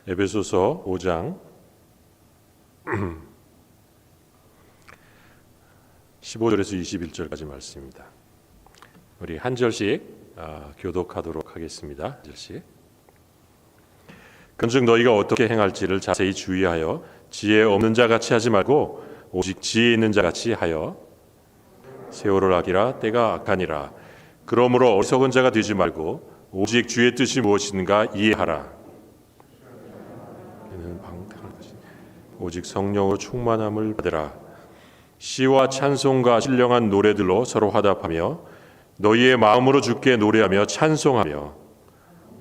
에베소서 5장 15절에서 21절까지 말씀입니다. 우리 한 절씩 교독하도록 하겠습니다. 한 절씩. 그런즉 너희가 어떻게 행할지를 자세히 주의하여 지혜 없는 자 같이 하지 말고 오직 지혜 있는 자 같이 하여 세월을 아끼라 때가 악하니라. 그러므로 어리석은 자가 되지 말고 오직 주의 뜻이 무엇인가 이해하라. 오직 성령으로 충만함을 받으라. 시와 찬송과 신령한 노래들로 서로 화답하며 너희의 마음으로 주께 노래하며 찬송하며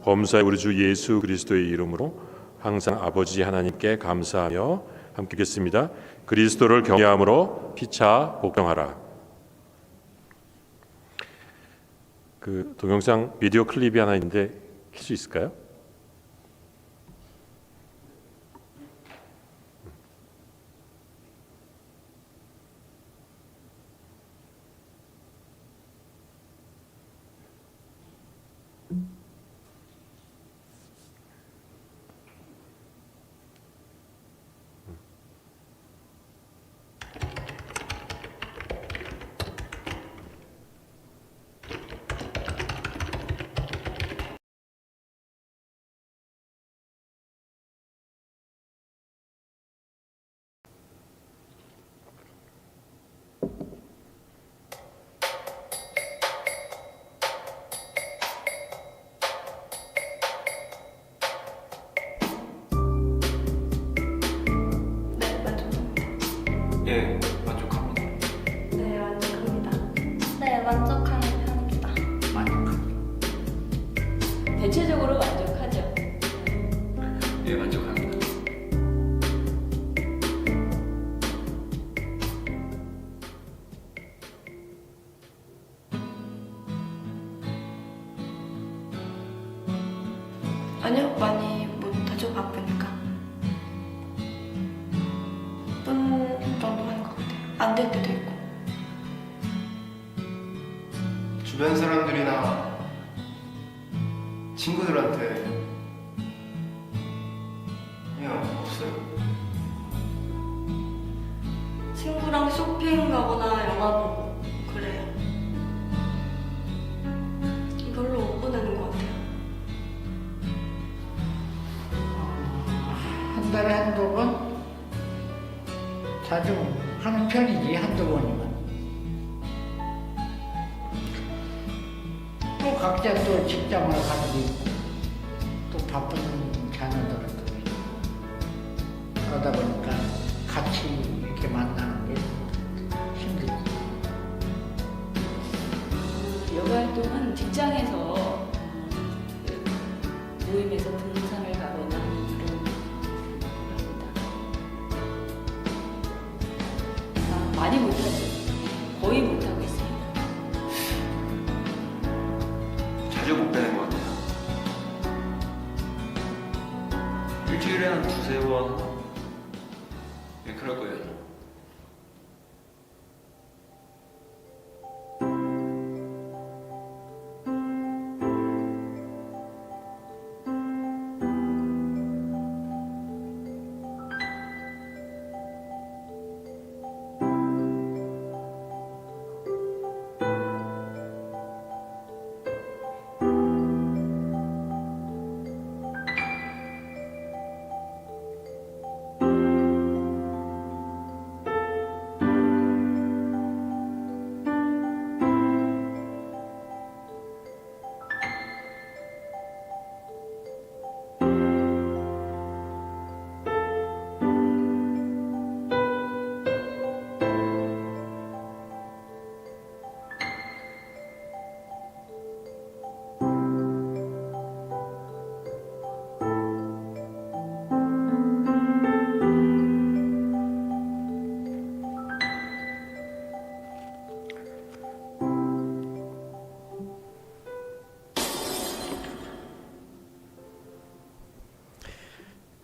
범사의 우리 주 예수 그리스도의 이름으로 항상 아버지 하나님께 감사하며 함께 읽겠습니다. 그리스도를 경외함으로 피차 복종하라. 그 동영상 비디오 클립이 하나 있는데 킬 수 있을까요? 예, 만족합니다. 네, 만족합니다. 네, 만족하는 편입니다. 만족합니다. 대체적으로 만족하죠. 예, 만족합니다. 아니요, 많이 못하죠, 바쁘니까. 분 정도 하는 것 같아요. 안 될 때도 있고. 주변 사람들이나 친구들한테 그냥 없어요. 친구랑 쇼핑 가거나 영화 보고 그래요. 별로 못 보내는 것 같아요. 한 달에 한두 번? 자주 하는 편이지, 한두 번이면. 또 각자 또 직장을 가지고 있고, 또 바쁜 자녀들도 있고. 그러다 보니까 같이 이렇게 만나는 게 힘들지. 여가 활동은 직장에서 모임에서 등산을 가거나 이런 걸 합니다. 많이 못하죠. 거의 못하고 있습니다. 자주 못 빼는 것 같아요. 일주일에 한 두세 번. 예, 그럴 거예요.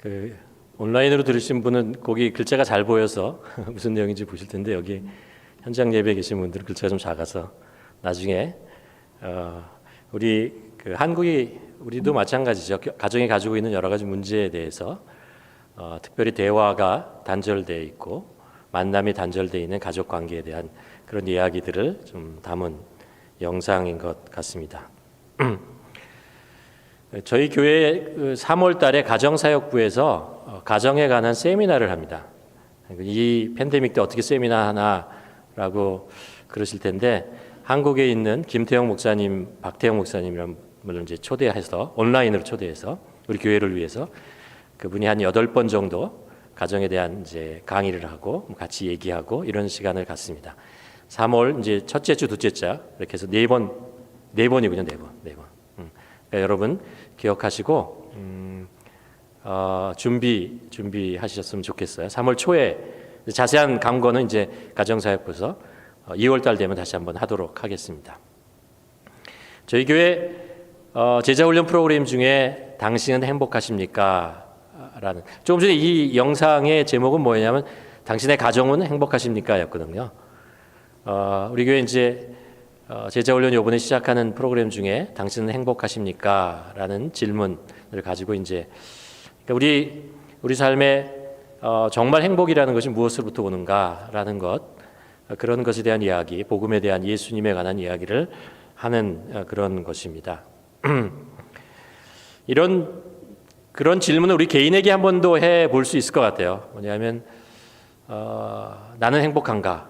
그 온라인으로 들으신 분은 거기 글자가 잘 보여서 무슨 내용인지 보실 텐데 여기 현장 예배에 계신 분들은 글자가 좀 작아서 나중에 우리 그 한국이 우리도 마찬가지죠. 가정이 가지고 있는 여러 가지 문제에 대해서 특별히 대화가 단절되어 있고 만남이 단절되어 있는 가족 관계에 대한 그런 이야기들을 좀 담은 영상인 것 같습니다. 저희 교회 3월 달에 가정사역부에서 가정에 관한 세미나를 합니다. 이 팬데믹 때 어떻게 세미나 하나라고 그러실 텐데 한국에 있는 김태형 목사님, 박태형 목사님이라는 분을 이제 초대해서 온라인으로 초대해서 우리 교회를 위해서 그분이 한 8번 정도 가정에 대한 이제 강의를 하고 같이 얘기하고 이런 시간을 갖습니다. 3월 이제 첫째 주, 둘째 주 이렇게 해서 네 번이군요, 네 번. 그러니까 여러분 기억하시고 준비하셨으면 좋겠어요. 3월 초에 자세한 강권은 이제 가정사역부에서 2월 달 되면 다시 한번 하도록 하겠습니다. 저희 교회 제자훈련 프로그램 중에 당신은 행복하십니까? 라는 조금 전에 이 영상의 제목은 뭐냐면 당신의 가정은 행복하십니까? 였거든요. 우리 교회 이제 제자훈련 이번에 시작하는 프로그램 중에 당신은 행복하십니까? 라는 질문을 가지고 이제 우리 삶에 정말 행복이라는 것이 무엇으로부터 오는가라는 것, 그런 것에 대한 이야기, 복음에 대한 예수님에 관한 이야기를 하는 그런 것입니다. 그런 질문을 우리 개인에게 한 번 더 해볼 수 있을 것 같아요. 뭐냐면 나는 행복한가?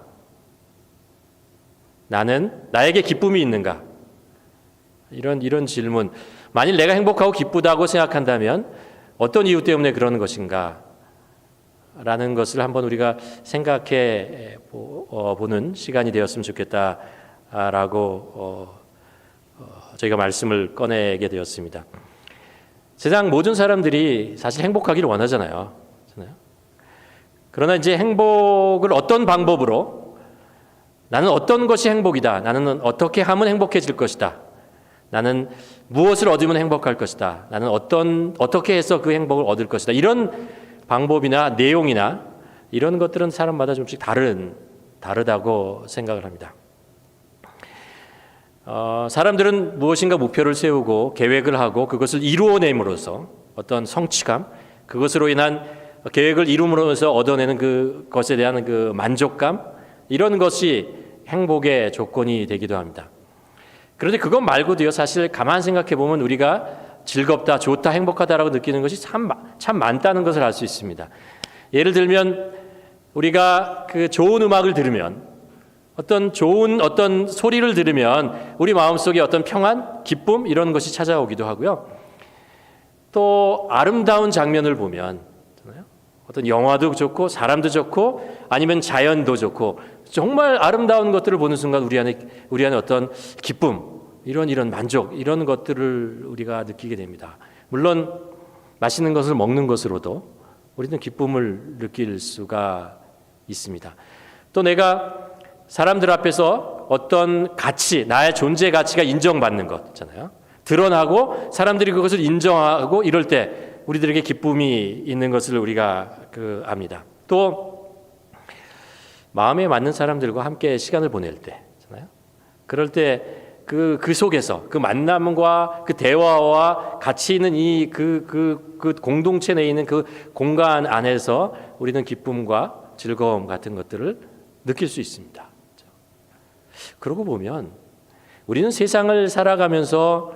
나에게 기쁨이 있는가? 이런 질문. 만일 내가 행복하고 기쁘다고 생각한다면 어떤 이유 때문에 그러는 것인가? 라는 것을 한번 우리가 생각해 보는 시간이 되었으면 좋겠다라고 저희가 말씀을 꺼내게 되었습니다. 세상 모든 사람들이 사실 행복하기를 원하잖아요. 그러나 이제 행복을 어떤 방법으로, 나는 어떤 것이 행복이다, 나는 어떻게 하면 행복해질 것이다, 나는 무엇을 얻으면 행복할 것이다, 나는 어떻게 해서 그 행복을 얻을 것이다, 이런 방법이나 내용이나 이런 것들은 사람마다 좀씩 다르다고 생각을 합니다. 사람들은 무엇인가 목표를 세우고 계획을 하고 그것을 이루어냄으로써 어떤 성취감, 그것으로 인한 계획을 이룸으로써 얻어내는 그것에 대한 그 만족감, 이런 것이 행복의 조건이 되기도 합니다. 그런데 그것 말고도요, 사실 가만 생각해 보면 우리가 즐겁다, 좋다, 행복하다라고 느끼는 것이 참 많다는 것을 알 수 있습니다. 예를 들면 우리가 그 좋은 음악을 들으면, 좋은 소리를 들으면 우리 마음속에 어떤 평안, 기쁨 이런 것이 찾아오기도 하고요. 또 아름다운 장면을 보면 어떤 영화도 좋고 사람도 좋고 아니면 자연도 좋고 정말 아름다운 것들을 보는 순간 우리 안에 어떤 기쁨, 이런 만족, 이런 것들을 우리가 느끼게 됩니다. 물론 맛있는 것을 먹는 것으로도 우리는 기쁨을 느낄 수가 있습니다. 또 내가 사람들 앞에서 어떤 가치, 나의 존재 가치가 인정받는 것 있잖아요. 드러나고 사람들이 그것을 인정하고 이럴 때 우리들에게 기쁨이 있는 것을 우리가 압니다. 또 마음에 맞는 사람들과 함께 시간을 보낼 때 있잖아요. 그럴 때 그 속에서 그 만남과 그 대화와 같이 있는 그 공동체 내에 있는 그 공간 안에서 우리는 기쁨과 즐거움 같은 것들을 느낄 수 있습니다. 그러고 보면 우리는 세상을 살아가면서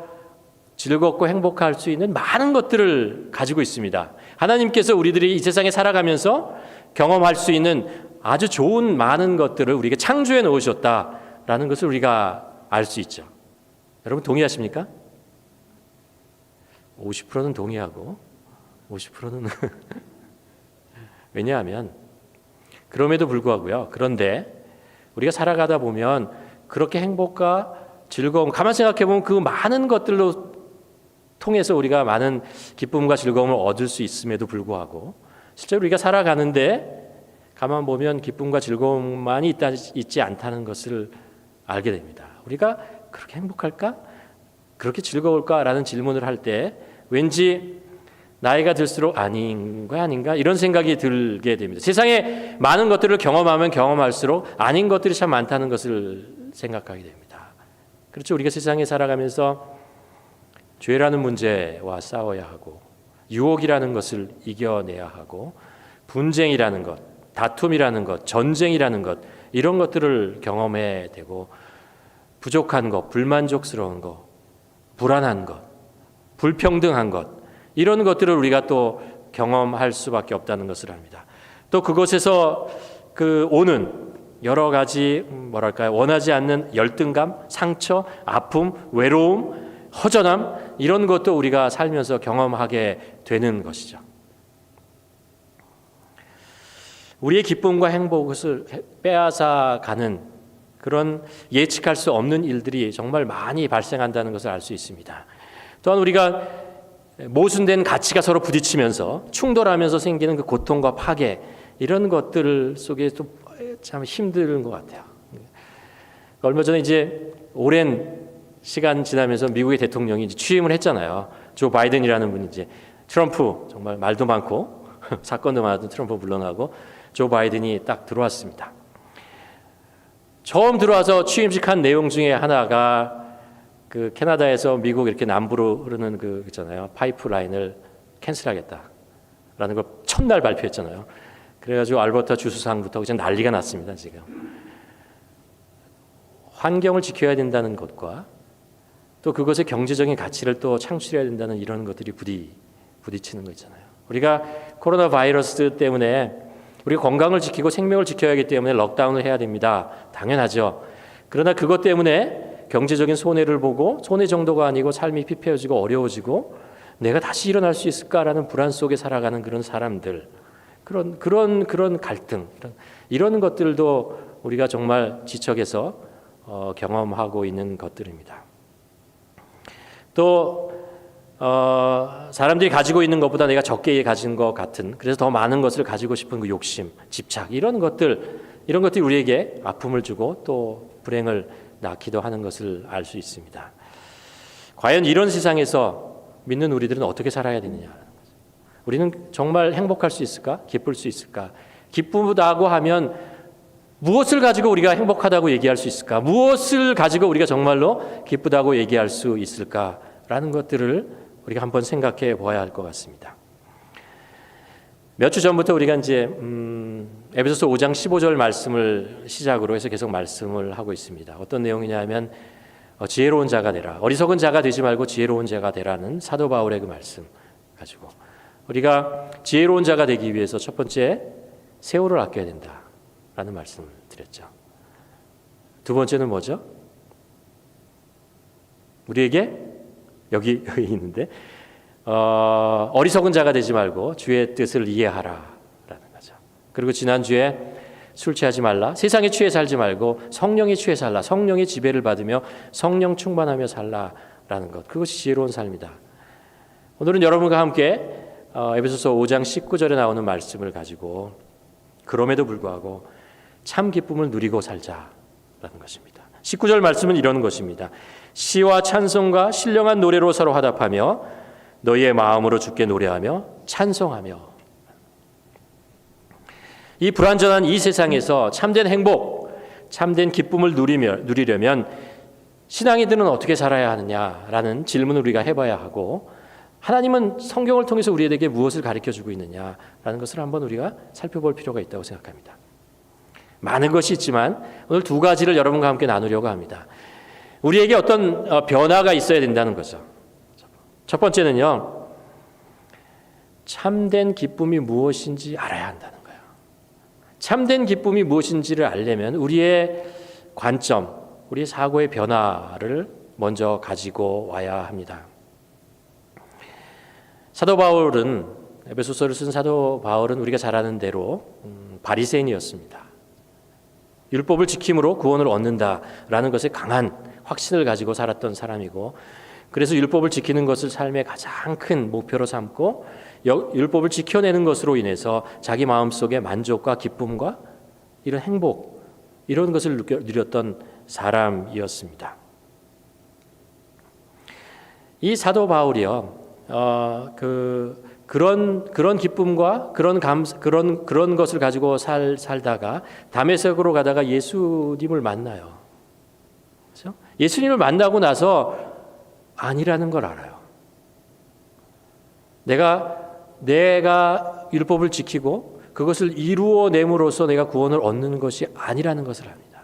즐겁고 행복할 수 있는 많은 것들을 가지고 있습니다. 하나님께서 우리들이 이 세상에 살아가면서 경험할 수 있는 아주 좋은 많은 것들을 우리에게 창조해 놓으셨다라는 것을 우리가 알 수 있죠. 여러분 동의하십니까? 50%는 동의하고 50%는 왜냐하면 그럼에도 불구하고요. 그런데 우리가 살아가다 보면 그렇게 행복과 즐거움, 가만 생각해 보면 그 많은 것들로 통해서 우리가 많은 기쁨과 즐거움을 얻을 수 있음에도 불구하고 실제로 우리가 살아가는데 가만 보면 기쁨과 즐거움만이 있지 않다는 것을 알게 됩니다. 우리가 그렇게 행복할까? 그렇게 즐거울까라는 질문을 할 때 왠지 나이가 들수록 아닌가 이런 생각이 들게 됩니다. 세상에 많은 것들을 경험하면 경험할수록 아닌 것들이 참 많다는 것을 생각하게 됩니다. 그렇죠. 우리가 세상에 살아가면서 죄라는 문제와 싸워야 하고 유혹이라는 것을 이겨내야 하고 분쟁이라는 것, 다툼이라는 것, 전쟁이라는 것 이런 것들을 경험해야 되고 부족한 것, 불만족스러운 것, 불안한 것, 불평등한 것 이런 것들을 우리가 또 경험할 수밖에 없다는 것을 압니다. 또 그곳에서 오는 여러 가지 원하지 않는 열등감, 상처, 아픔, 외로움, 허전함 이런 것도 우리가 살면서 경험하게 되는 것이죠. 우리의 기쁨과 행복을 빼앗아가는 그런 예측할 수 없는 일들이 정말 많이 발생한다는 것을 알 수 있습니다. 또한 우리가 모순된 가치가 서로 부딪히면서 충돌하면서 생기는 그 고통과 파괴 이런 것들 속에 또 참 힘든 것 같아요. 얼마 전에 이제 오랜 시간 지나면서 미국의 대통령이 이제 취임을 했잖아요. 조 바이든이라는 분이 이제 트럼프 정말 말도 많고 사건도 많았던 트럼프 물러나고 조 바이든이 딱 들어왔습니다. 처음 들어와서 취임식 한 내용 중에 하나가 그 캐나다에서 미국 이렇게 남부로 흐르는 그 있잖아요. 파이프라인을 캔슬하겠다라는 걸 첫날 발표했잖아요. 그래가지고 알버타 주수상부터 그냥 난리가 났습니다. 지금 환경을 지켜야 된다는 것과 또 그것의 경제적인 가치를 또 창출해야 된다는 이런 것들이 부딪히는 거 있잖아요. 우리가 코로나 바이러스 때문에 우리가 건강을 지키고 생명을 지켜야 하기 때문에 록다운을 해야 됩니다. 당연하죠. 그러나 그것 때문에 경제적인 손해를 보고 손해 정도가 아니고 삶이 피폐해지고 어려워지고 내가 다시 일어날 수 있을까라는 불안 속에 살아가는 그런 사람들 그런 갈등 이런 것들도 우리가 정말 지척에서 경험하고 있는 것들입니다. 또 사람들이 가지고 있는 것보다 내가 적게 가진 것 같은 그래서 더 많은 것을 가지고 싶은 그 욕심, 집착 이런 것들이 우리에게 아픔을 주고 또 불행을 낳기도 하는 것을 알 수 있습니다. 과연 이런 세상에서 믿는 우리들은 어떻게 살아야 되느냐? 우리는 정말 행복할 수 있을까? 기쁠 수 있을까? 기쁘다고 하면 무엇을 가지고 우리가 행복하다고 얘기할 수 있을까? 무엇을 가지고 우리가 정말로 기쁘다고 얘기할 수 있을까라는 것들을 우리가 한번 생각해 보아야 할 것 같습니다. 몇 주 전부터 우리가 이제 에베소서 5장 15절 말씀을 시작으로 해서 계속 말씀을 하고 있습니다. 어떤 내용이냐면 지혜로운 자가 되라. 어리석은 자가 되지 말고 지혜로운 자가 되라는 사도 바울의 그 말씀 가지고 우리가 지혜로운 자가 되기 위해서 첫 번째 세월을 아껴야 된다라는 말씀을 드렸죠. 두 번째는 뭐죠? 우리에게 여기 있는데 어리석은 자가 되지 말고 주의 뜻을 이해하라라는 거죠. 그리고 지난주에 술 취하지 말라. 세상에 취해 살지 말고 성령에 취해 살라. 성령의 지배를 받으며 성령 충만하며 살라라는 것. 그것이 지혜로운 삶이다. 오늘은 여러분과 함께 에베소서 5장 19절에 나오는 말씀을 가지고 그럼에도 불구하고 참 기쁨을 누리고 살자라는 것입니다. 19절 말씀은 이런 것입니다. 시와 찬송과 신령한 노래로 서로 화답하며 너희의 마음으로 주께 노래하며 찬송하며. 이 불완전한 이 세상에서 참된 행복, 참된 기쁨을 누리려면 신앙인들은 어떻게 살아야 하느냐라는 질문을 우리가 해봐야 하고 하나님은 성경을 통해서 우리에게 무엇을 가르쳐주고 있느냐라는 것을 한번 우리가 살펴볼 필요가 있다고 생각합니다. 많은 것이 있지만 오늘 두 가지를 여러분과 함께 나누려고 합니다. 우리에게 어떤 변화가 있어야 된다는 거죠. 첫 번째는요. 참된 기쁨이 무엇인지 알아야 한다는 거예요. 참된 기쁨이 무엇인지를 알려면 우리의 관점, 우리의 사고의 변화를 먼저 가지고 와야 합니다. 사도 바울은 에베소서를 쓴 사도 바울은 우리가 잘 아는 대로 바리새인이었습니다. 율법을 지킴으로 구원을 얻는다라는 것에 강한 확신을 가지고 살았던 사람이고 그래서 율법을 지키는 것을 삶의 가장 큰 목표로 삼고 율법을 지켜내는 것으로 인해서 자기 마음속에 만족과 기쁨과 이런 행복 이런 것을 누렸던 사람이었습니다. 이 사도 바울이요. 그런 기쁨과 그런 것을 가지고 살다가 다메섹으로 가다가 예수님을 만나요. 그렇죠? 예수님을 만나고 나서 아니라는 걸 알아요. 내가 율법을 지키고 그것을 이루어냄으로써 내가 구원을 얻는 것이 아니라는 것을 압니다.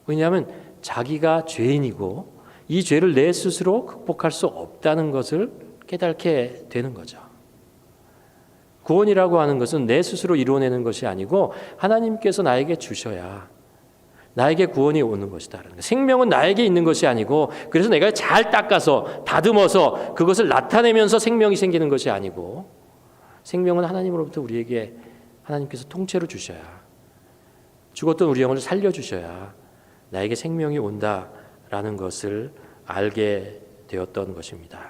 왜냐하면 자기가 죄인이고 이 죄를 내 스스로 극복할 수 없다는 것을 깨닫게 되는 거죠. 구원이라고 하는 것은 내 스스로 이루어내는 것이 아니고 하나님께서 나에게 주셔야 나에게 구원이 오는 것이다. 생명은 나에게 있는 것이 아니고 그래서 내가 잘 닦아서 다듬어서 그것을 나타내면서 생명이 생기는 것이 아니고 생명은 하나님으로부터 우리에게 하나님께서 통째로 주셔야 죽었던 우리 영혼을 살려주셔야 나에게 생명이 온다라는 것을 알게 되었던 것입니다.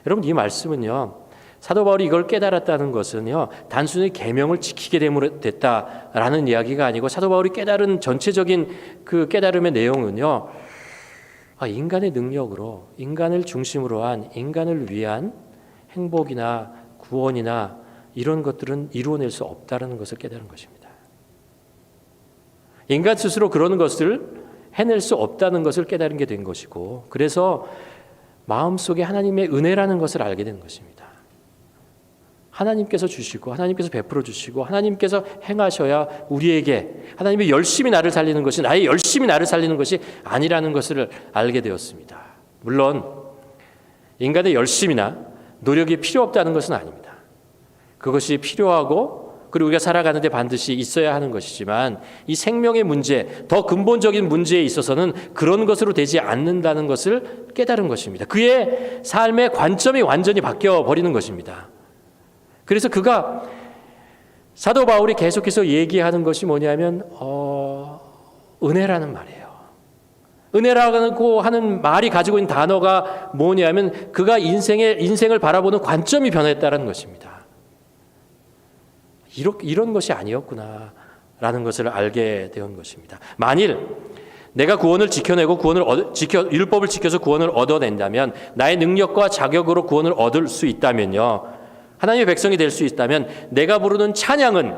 여러분 이 말씀은요. 사도 바울이 이걸 깨달았다는 것은요. 단순히 계명을 지키게 됐다라는 이야기가 아니고 사도 바울이 깨달은 전체적인 그 깨달음의 내용은요. 인간의 능력으로 인간을 중심으로 한 인간을 위한 행복이나 구원이나 이런 것들은 이루어낼 수 없다는 것을 깨달은 것입니다. 인간 스스로 그런 것을 해낼 수 없다는 것을 깨달은 게 된 것이고 그래서 마음속에 하나님의 은혜라는 것을 알게 된 것입니다. 하나님께서 주시고 하나님께서 베풀어 주시고 하나님께서 행하셔야 우리에게 하나님의 열심히 나를 살리는 것이 나의 열심히 나를 살리는 것이 아니라는 것을 알게 되었습니다. 물론 인간의 열심이나 노력이 필요 없다는 것은 아닙니다. 그것이 필요하고 그리고 우리가 살아가는데 반드시 있어야 하는 것이지만 이 생명의 문제, 더 근본적인 문제에 있어서는 그런 것으로 되지 않는다는 것을 깨달은 것입니다. 그의 삶의 관점이 완전히 바뀌어 버리는 것입니다. 그래서 그가 사도 바울이 계속해서 얘기하는 것이 뭐냐면 은혜라는 말이에요. 은혜라고 하는 말이 가지고 있는 단어가 뭐냐면 그가 인생을 바라보는 관점이 변했다는 것입니다. 이런 것이 아니었구나라는 것을 알게 된 것입니다. 만일 내가 구원을 지켜내고 율법을 지켜서 구원을 얻어낸다면 나의 능력과 자격으로 구원을 얻을 수 있다면요. 하나님의 백성이 될 수 있다면 내가 부르는 찬양은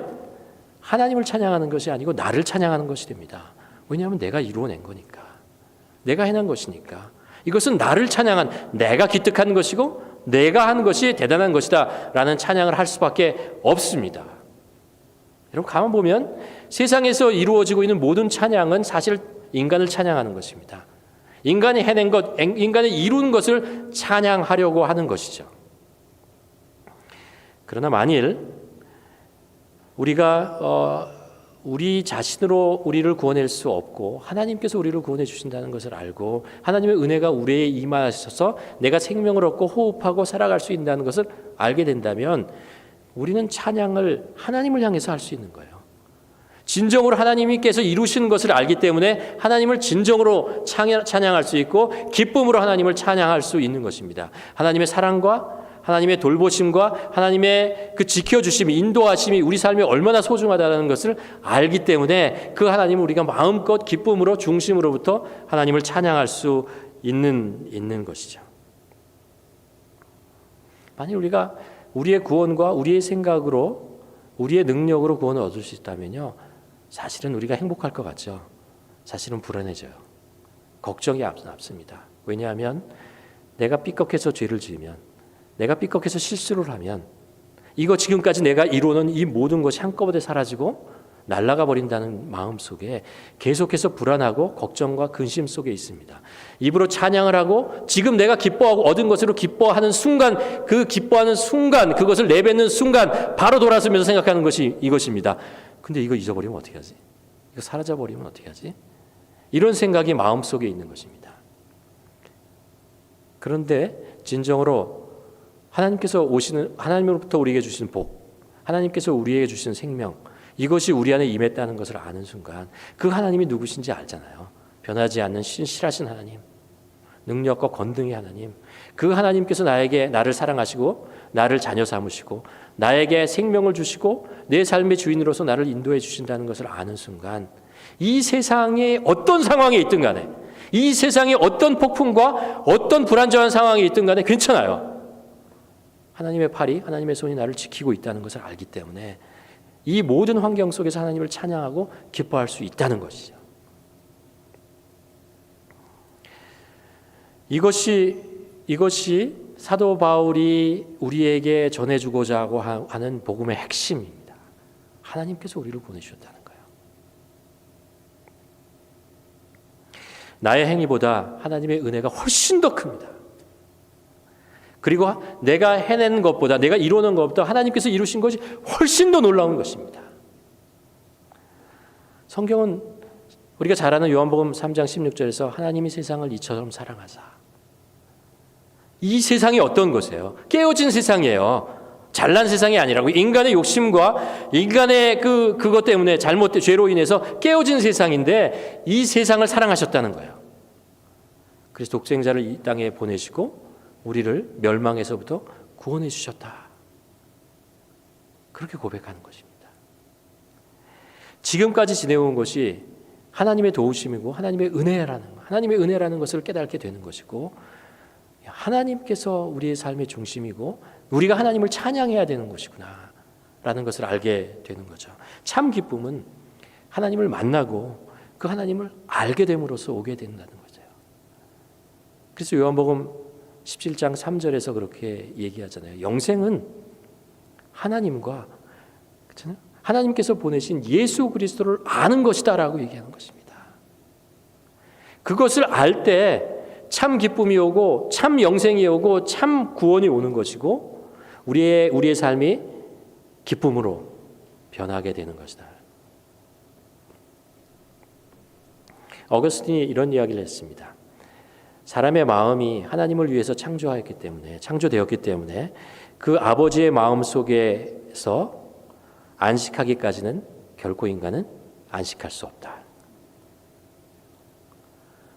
하나님을 찬양하는 것이 아니고 나를 찬양하는 것이 됩니다. 왜냐하면 내가 이루어낸 거니까. 내가 해낸 것이니까. 이것은 나를 찬양한 내가 기특한 것이고 내가 한 것이 대단한 것이다 라는 찬양을 할 수밖에 없습니다. 여러분 가만 보면 세상에서 이루어지고 있는 모든 찬양은 사실 인간을 찬양하는 것입니다. 인간이 해낸 것, 인간이 이룬 것을 찬양하려고 하는 것이죠. 그러나 만일 우리가 우리 자신으로 우리를 구원할 수 없고 하나님께서 우리를 구원해 주신다는 것을 알고 하나님의 은혜가 우리에 임하셔서 내가 생명을 얻고 호흡하고 살아갈 수 있다는 것을 알게 된다면 우리는 찬양을 하나님을 향해서 할 수 있는 거예요. 진정으로 하나님께서 이루신 것을 알기 때문에 하나님을 진정으로 찬양할 수 있고 기쁨으로 하나님을 찬양할 수 있는 것입니다. 하나님의 사랑과 하나님의 돌보심과 하나님의 그 지켜주심이 인도하심이 우리 삶에 얼마나 소중하다는 것을 알기 때문에 그 하나님을 우리가 마음껏 기쁨으로 중심으로부터 하나님을 찬양할 수 있는 것이죠. 만일 우리가 우리의 구원과 우리의 생각으로 우리의 능력으로 구원을 얻을 수 있다면요. 사실은 우리가 행복할 것 같죠. 사실은 불안해져요. 걱정이 앞섭니다. 왜냐하면 내가 삐걱해서 죄를 지으면 내가 삐걱해서 실수를 하면 이거 지금까지 내가 이루는 이 모든 것이 한꺼번에 사라지고 날아가 버린다는 마음 속에 계속해서 불안하고 걱정과 근심 속에 있습니다. 입으로 찬양을 하고 지금 내가 기뻐하고 얻은 것으로 기뻐하는 순간 그 기뻐하는 순간 그것을 내뱉는 순간 바로 돌아서면서 생각하는 것이 이것입니다. 근데 이거 잊어버리면 어떻게 하지? 이거 사라져버리면 어떻게 하지? 이런 생각이 마음 속에 있는 것입니다. 그런데 진정으로 하나님으로부터 우리에게 주신 복, 하나님께서 우리에게 주신 생명, 이것이 우리 안에 임했다는 것을 아는 순간 그 하나님이 누구신지 알잖아요. 변하지 않는 신실하신 하나님, 능력과 권능의 하나님, 그 하나님께서 나를 사랑하시고 나를 자녀 삼으시고 나에게 생명을 주시고 내 삶의 주인으로서 나를 인도해 주신다는 것을 아는 순간 이 세상에 어떤 상황에 있든 간에 이 세상에 어떤 폭풍과 어떤 불안정한 상황이 있든 간에 괜찮아요. 하나님의 팔이, 하나님의 손이 나를 지키고 있다는 것을 알기 때문에 이 모든 환경 속에서 하나님을 찬양하고 기뻐할 수 있다는 것이죠. 이것이 사도 바울이 우리에게 전해주고자 하는 복음의 핵심입니다. 하나님께서 우리를 보내주셨다는 거예요. 나의 행위보다 하나님의 은혜가 훨씬 더 큽니다. 그리고 내가 해낸 것보다, 내가 이루는 것보다 하나님께서 이루신 것이 훨씬 더 놀라운 것입니다. 성경은 우리가 잘 아는 요한복음 3장 16절에서 하나님이 세상을 이처럼 사랑하사, 이 세상이 어떤 것이에요? 깨어진 세상이에요. 잘난 세상이 아니라고. 인간의 욕심과 인간의 그것 때문에 잘못된 죄로 인해서 깨어진 세상인데 이 세상을 사랑하셨다는 거예요. 그래서 독생자를 이 땅에 보내시고 우리를 멸망에서부터 구원해 주셨다. 그렇게 고백하는 것입니다. 지금까지 지내온 것이 하나님의 도우심이고 하나님의 은혜라는 것을 깨닫게 되는 것이고, 하나님께서 우리의 삶의 중심이고 우리가 하나님을 찬양해야 되는 것이구나 라는 것을 알게 되는 거죠. 참 기쁨은 하나님을 만나고 그 하나님을 알게 됨으로써 오게 된다는 거죠. 그래서 요한복음 17장 3절에서 그렇게 얘기하잖아요. 영생은 하나님과, 그렇잖아요? 하나님께서 보내신 예수 그리스도를 아는 것이다 라고 얘기하는 것입니다. 그것을 알 때 참 기쁨이 오고 참 영생이 오고 참 구원이 오는 것이고 우리의 삶이 기쁨으로 변하게 되는 것이다. 어거스틴이 이런 이야기를 했습니다. 사람의 마음이 하나님을 위해서 창조되었기 때문에 그 아버지의 마음 속에서 안식하기까지는 결코 인간은 안식할 수 없다.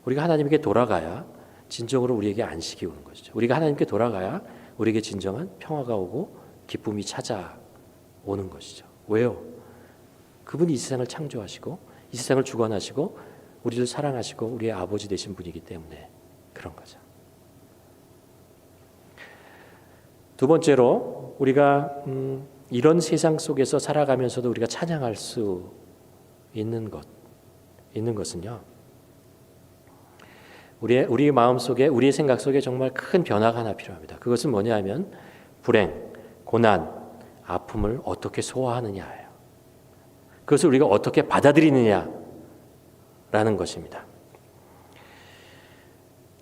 우리가 하나님께 돌아가야 진정으로 우리에게 안식이 오는 것이죠. 우리가 하나님께 돌아가야 우리에게 진정한 평화가 오고 기쁨이 찾아오는 것이죠. 왜요? 그분이 이 세상을 창조하시고 이 세상을 주관하시고 우리를 사랑하시고 우리의 아버지 되신 분이기 때문에 그런 거죠. 두 번째로 우리가 이런 세상 속에서 살아가면서도 우리가 찬양할 수 있는 것은요. 우리 마음 속에, 우리의 생각 속에 정말 큰 변화가 하나 필요합니다. 그것은 뭐냐면 불행, 고난, 아픔을 어떻게 소화하느냐예요. 그것을 우리가 어떻게 받아들이느냐라는 것입니다.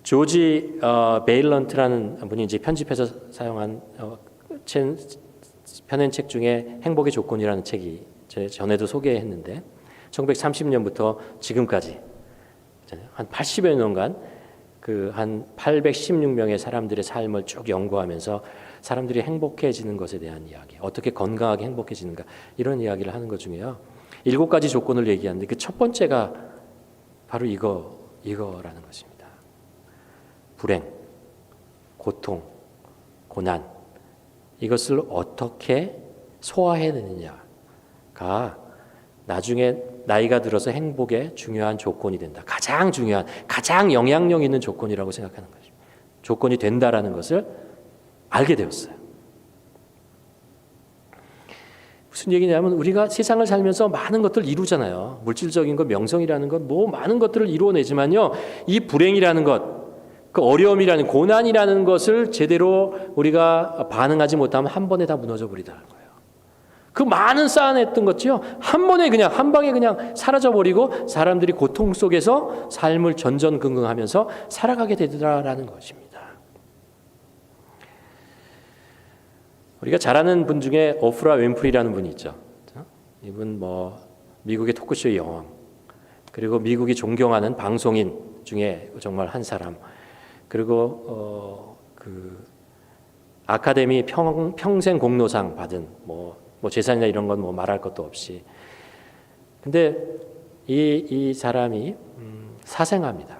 조지 베일런트라는 분이 이제 편집해서 사용한 펴낸 책 중에 행복의 조건이라는 책이 전에도 소개했는데 1930년부터 지금까지 한 80여 년간 한 816명의 사람들의 삶을 쭉 연구하면서 사람들이 행복해지는 것에 대한 이야기, 어떻게 건강하게 행복해지는가 이런 이야기를 하는 것 중에요. 7가지 조건을 얘기하는데 그 첫 번째가 바로 이거라는 것입니다. 불행, 고통, 고난 이것을 어떻게 소화해내느냐가 나중에 나이가 들어서 행복의 중요한 조건이 된다. 가장 중요한, 가장 영향력 있는 조건이라고 생각하는 것입니다. 조건이 된다라는 것을 알게 되었어요. 무슨 얘기냐면 우리가 세상을 살면서 많은 것들을 이루잖아요. 물질적인 것, 명성이라는 것, 많은 것들을 이루어내지만요. 이 불행이라는 것, 그 어려움이라는, 고난이라는 것을 제대로 우리가 반응하지 못하면 한 번에 다 무너져 버리더라는 거예요. 그 많은 쌓아냈던 것이요. 한 번에 그냥, 한 방에 그냥 사라져버리고 사람들이 고통 속에서 삶을 전전긍긍하면서 살아가게 되더라라는 것입니다. 우리가 잘 아는 분 중에 오프라 윈프리라는 분이 있죠. 이분 미국의 토크쇼의 여왕, 그리고 미국이 존경하는 방송인 중에 정말 한 사람, 그리고 아카데미 평생 공로상 받은 재산이나 이런 건 말할 것도 없이. 근데 이 사람이 사생아입니다.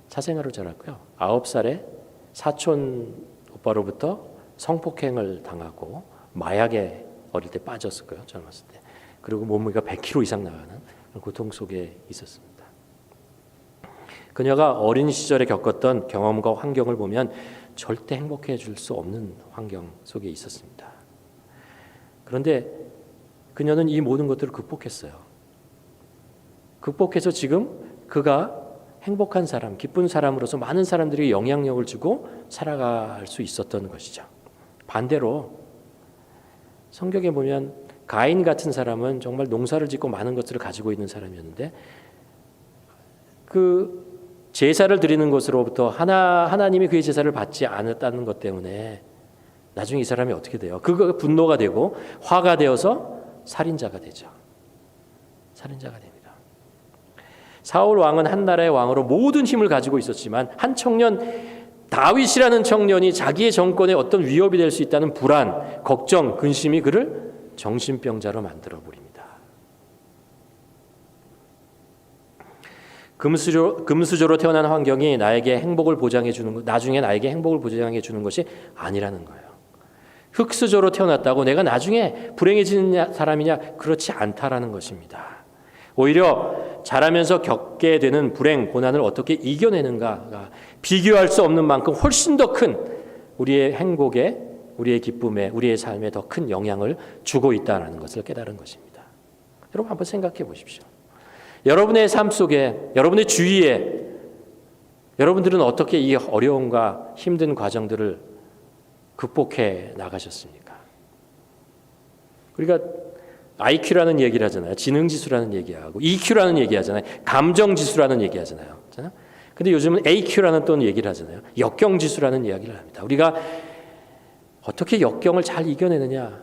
사생아로 자랐고요. 9살에 사촌 오빠로부터 성폭행을 당하고 마약에 어릴 때 빠졌을 거예요. 젊었을 때. 그리고 몸무게가 100kg 이상 나가는 고통 속에 있었습니다. 그녀가 어린 시절에 겪었던 경험과 환경을 보면 절대 행복해 줄 수 없는 환경 속에 있었습니다. 그런데 그녀는 이 모든 것들을 극복했어요. 극복해서 지금 그가 행복한 사람, 기쁜 사람으로서 많은 사람들이 영향력을 주고 살아갈 수 있었던 것이죠. 반대로 성경에 보면 가인 같은 사람은 정말 농사를 짓고 많은 것들을 가지고 있는 사람이었는데 그 제사를 드리는 것으로부터 하나님이 그의 제사를 받지 않았다는 것 때문에 나중에 이 사람이 어떻게 돼요? 그거 분노가 되고 화가 되어서 살인자가 되죠. 살인자가 됩니다. 사울 왕은 한 나라의 왕으로 모든 힘을 가지고 있었지만 한 청년 다윗이라는 청년이 자기의 정권에 어떤 위협이 될 수 있다는 불안, 걱정, 근심이 그를 정신병자로 만들어 버립니다. 금수저로 태어난 환경이 나에게 행복을 보장해 주는 것, 나중에 나에게 행복을 보장해 주는 것이 아니라는 거예요. 흙수저로 태어났다고 내가 나중에 불행해지는 사람이냐? 그렇지 않다라는 것입니다. 오히려 자라면서 겪게 되는 불행, 고난을 어떻게 이겨내는가가 비교할 수 없는 만큼 훨씬 더 큰 우리의 행복에, 우리의 기쁨에, 우리의 삶에 더 큰 영향을 주고 있다는 것을 깨달은 것입니다. 여러분 한번 생각해 보십시오. 여러분의 삶 속에, 여러분의 주위에 여러분들은 어떻게 이 어려움과 힘든 과정들을 극복해 나가셨습니까? 우리가 IQ라는 얘기를 하잖아요. 지능지수라는 얘기하고 EQ라는 얘기하잖아요. 감정지수라는 얘기하잖아요. 근데 요즘은 AQ라는 또 얘기를 하잖아요. 역경지수라는 이야기를 합니다. 우리가 어떻게 역경을 잘 이겨내느냐?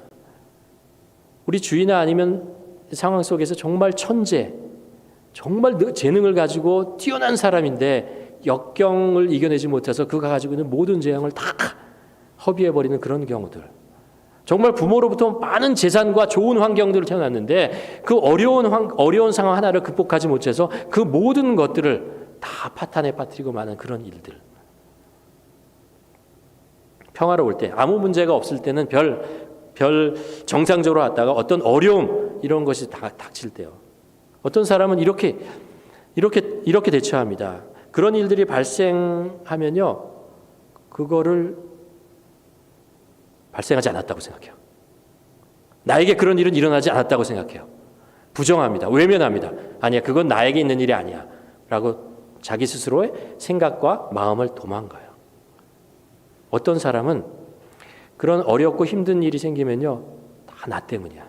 우리 주위나 아니면 상황 속에서 정말 천재, 정말 재능을 가지고 뛰어난 사람인데 역경을 이겨내지 못해서 그가 가지고 있는 모든 재능을 다 허비해버리는 그런 경우들. 정말 부모로부터 많은 재산과 좋은 환경들을 태어났는데 그 어려운 상황 하나를 극복하지 못해서 그 모든 것들을 다 파탄에 빠뜨리고 마는 그런 일들. 평화로울 때, 아무 문제가 없을 때는 별 정상적으로 왔다가 어떤 어려움 이런 것이 다 닥칠 때요. 어떤 사람은 이렇게 대처합니다. 그런 일들이 발생하면요, 그거를 발생하지 않았다고 생각해요. 나에게 그런 일은 일어나지 않았다고 생각해요. 부정합니다. 외면합니다. 아니야, 그건 나에게 있는 일이 아니야 라고 자기 스스로의 생각과 마음을 도망가요. 어떤 사람은 그런 어렵고 힘든 일이 생기면요, 다 나 때문이야.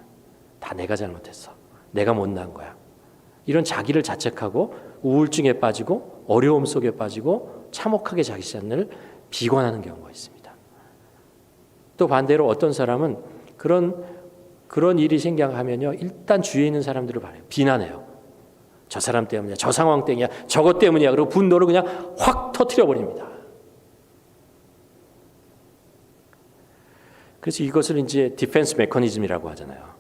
다 내가 잘못했어. 내가 못난 거야. 이런 자기를 자책하고 우울증에 빠지고 어려움 속에 빠지고 참혹하게 자기 자신을 비관하는 경우가 있습니다. 또 반대로 어떤 사람은 그런 일이 생겨하면요, 일단 주위에 있는 사람들을 봐요. 비난해요. 저 사람 때문이야, 저 상황 때문이야, 저것 때문이야. 그리고 분노를 그냥 확 터뜨려 버립니다. 그래서 이것을 이제 디펜스 메커니즘이라고 하잖아요.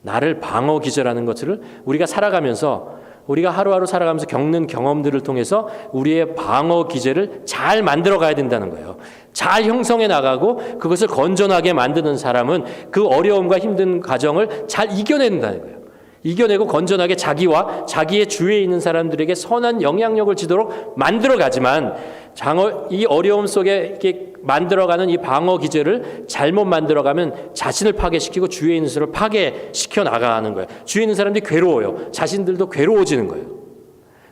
나를 방어 기제라는 것을 우리가 살아가면서, 우리가 하루하루 살아가면서 겪는 경험들을 통해서 우리의 방어 기제를 잘 만들어 가야 된다는 거예요. 잘 형성해 나가고 그것을 건전하게 만드는 사람은 그 어려움과 힘든 과정을 잘 이겨낸다는 거예요. 이겨내고 건전하게 자기와 자기의 주위에 있는 사람들에게 선한 영향력을 주도록 만들어 가지만 이 어려움 속에 이렇게 만들어가는 이 방어 기제를 잘못 만들어가면 자신을 파괴시키고 주위에 있는 사람을 파괴시켜 나가는 거예요. 주위에 있는 사람들이 괴로워요. 자신들도 괴로워지는 거예요.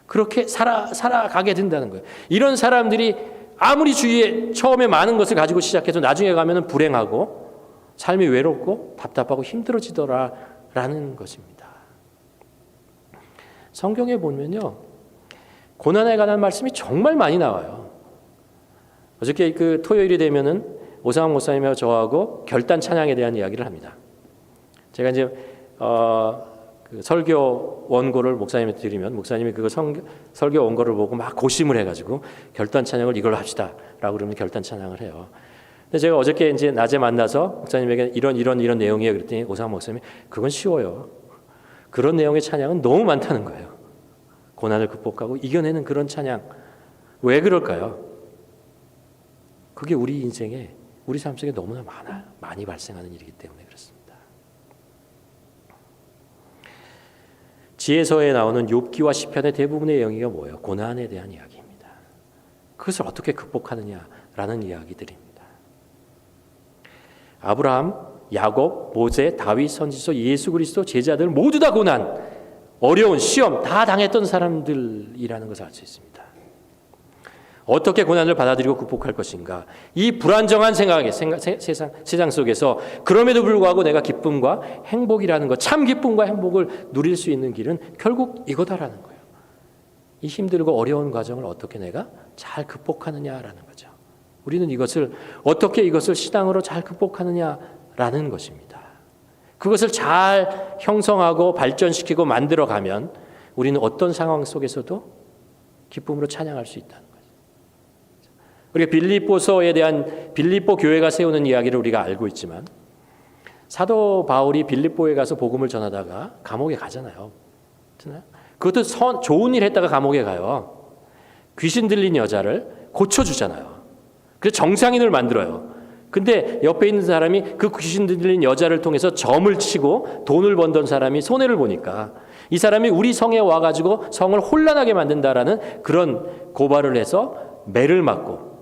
그렇게 살아가게 된다는 거예요. 이런 사람들이 아무리 주위에 처음에 많은 것을 가지고 시작해도 나중에 가면은 불행하고 삶이 외롭고 답답하고 힘들어지더라라는 것입니다. 성경에 보면요, 고난에 관한 말씀이 정말 많이 나와요. 어저께 그 토요일이 되면은 오상환 목사님하고 저하고 결단 찬양에 대한 이야기를 합니다. 제가 이제 그 설교 원고를 목사님한테 드리면 목사님이 그거 설교 원고를 보고 막 고심을 해가지고 결단 찬양을 이걸로 합시다라고 그러면 결단 찬양을 해요. 근데 제가 어저께 이제 낮에 만나서 목사님에게 이런 내용이에요. 그랬더니 오상환 목사님이 그건 쉬워요. 그런 내용의 찬양은 너무 많다는 거예요. 고난을 극복하고 이겨내는 그런 찬양. 왜 그럴까요? 그게 우리 인생에, 우리 삶 속에 너무나 많이 발생하는 일이기 때문에 그렇습니다. 지혜서에 나오는 욥기와 시편의 대부분의 영역이 뭐예요? 고난에 대한 이야기입니다. 그것을 어떻게 극복하느냐라는 이야기들입니다. 아브라함, 야곱, 모세, 다윗, 선지서, 예수 그리스도 제자들 모두 다 고난, 어려운 시험 다 당했던 사람들이라는 것을 알 수 있습니다. 어떻게 고난을 받아들이고 극복할 것인가? 이 불안정한 세상 속에서 그럼에도 불구하고 내가 기쁨과 행복이라는 것, 참 기쁨과 행복을 누릴 수 있는 길은 결국 이거다라는 거예요. 이 힘들고 어려운 과정을 어떻게 내가 잘 극복하느냐라는 거죠. 우리는 어떻게 이것을 신앙으로 잘 극복하느냐라는 것입니다. 그것을 잘 형성하고 발전시키고 만들어가면 우리는 어떤 상황 속에서도 기쁨으로 찬양할 수 있다는 거죠. 우리가 빌립보서에 대한 빌립보 교회가 세우는 이야기를 우리가 알고 있지만 사도 바울이 빌립보에 가서 복음을 전하다가 감옥에 가잖아요. 그것도 좋은 일 했다가 감옥에 가요. 귀신 들린 여자를 고쳐주잖아요. 그래서 정상인을 만들어요. 근데 옆에 있는 사람이 그 귀신 들린 여자를 통해서 점을 치고 돈을 번던 사람이 손해를 보니까 이 사람이 우리 성에 와가지고 성을 혼란하게 만든다라는 그런 고발을 해서 매를 맞고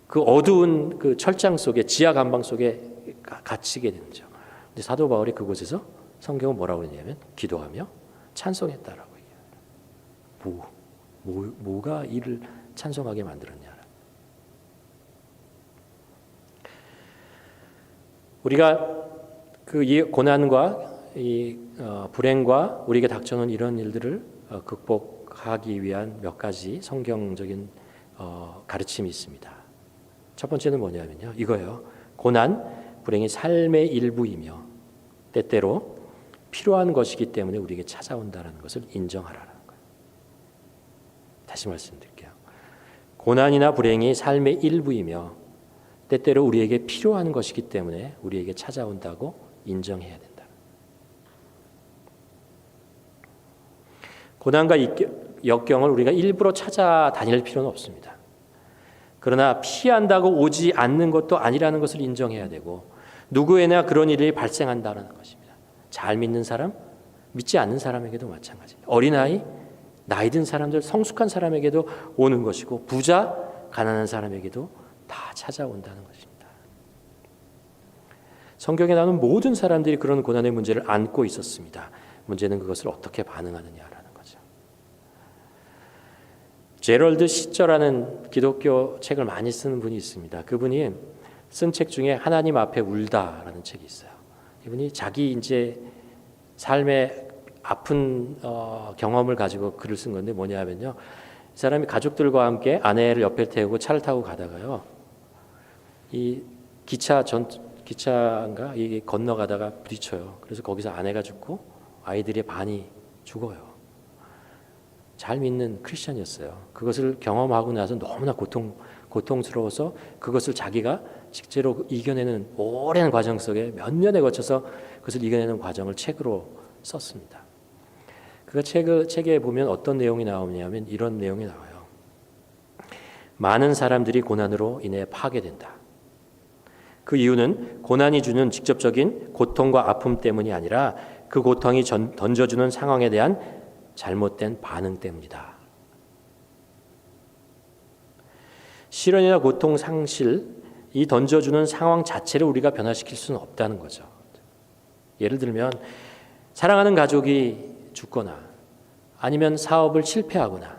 그 어두운 그 철장 속에 지하 감방 속에 갇히게 되죠. 근데 사도 바울이 그곳에서 성경은 뭐라고 했냐면 기도하며 찬송했다라고 얘기해요. 뭐가 이를 찬송하게 만들었냐? 우리가 이 고난과 이 불행과 우리에게 닥쳐오는 이런 일들을 극복하기 위한 몇 가지 성경적인 가르침이 있습니다. 첫 번째는 뭐냐면요, 이거예요. 고난, 불행이 삶의 일부이며 때때로 필요한 것이기 때문에 우리에게 찾아온다는 것을 인정하라는 거예요. 다시 말씀드릴게요. 고난이나 불행이 삶의 일부이며 때때로 우리에게 필요한 것이기 때문에 우리에게 찾아온다고 인정해야 된다. 고난과 역경을 우리가 일부러 찾아다닐 필요는 없습니다. 그러나 피한다고 오지 않는 것도 아니라는 것을 인정해야 되고 누구에나 그런 일이 발생한다는 것입니다. 잘 믿는 사람, 믿지 않는 사람에게도 마찬가지입니다. 어린아이, 나이 든 사람들, 성숙한 사람에게도 오는 것이고 부자, 가난한 사람에게도 다 찾아온다는 것입니다. 성경에 나오는 모든 사람들이 그런 고난의 문제를 안고 있었습니다. 문제는 그것을 어떻게 반응하느냐라는 거죠. 제럴드 시저라는 기독교 책을 많이 쓰는 분이 있습니다. 그분이 쓴 책 중에 하나님 앞에 울다라는 책이 있어요. 이분이 자기 이제 삶의 아픈 경험을 가지고 글을 쓴 건데 뭐냐면요, 이 사람이 가족들과 함께 아내를 옆에 태우고 차를 타고 가다가요, 이 기차인가 이 건너가다가 부딪혀요. 그래서 거기서 아내가 죽고 아이들의 반이 죽어요. 잘 믿는 크리스천이었어요. 그것을 경험하고 나서 너무나 고통스러워서 그것을 자기가 실제로 이겨내는 오랜 과정 속에 몇 년에 거쳐서 그것을 이겨내는 과정을 책으로 썼습니다. 그 책에 보면 어떤 내용이 나오냐면 이런 내용이 나와요. 많은 사람들이 고난으로 인해 파괴된다. 그 이유는 고난이 주는 직접적인 고통과 아픔 때문이 아니라 그 고통이 던져주는 상황에 대한 잘못된 반응 때문이다. 실현이나 고통, 상실, 이 던져주는 상황 자체를 우리가 변화시킬 수는 없다는 거죠. 예를 들면 사랑하는 가족이 죽거나 아니면 사업을 실패하거나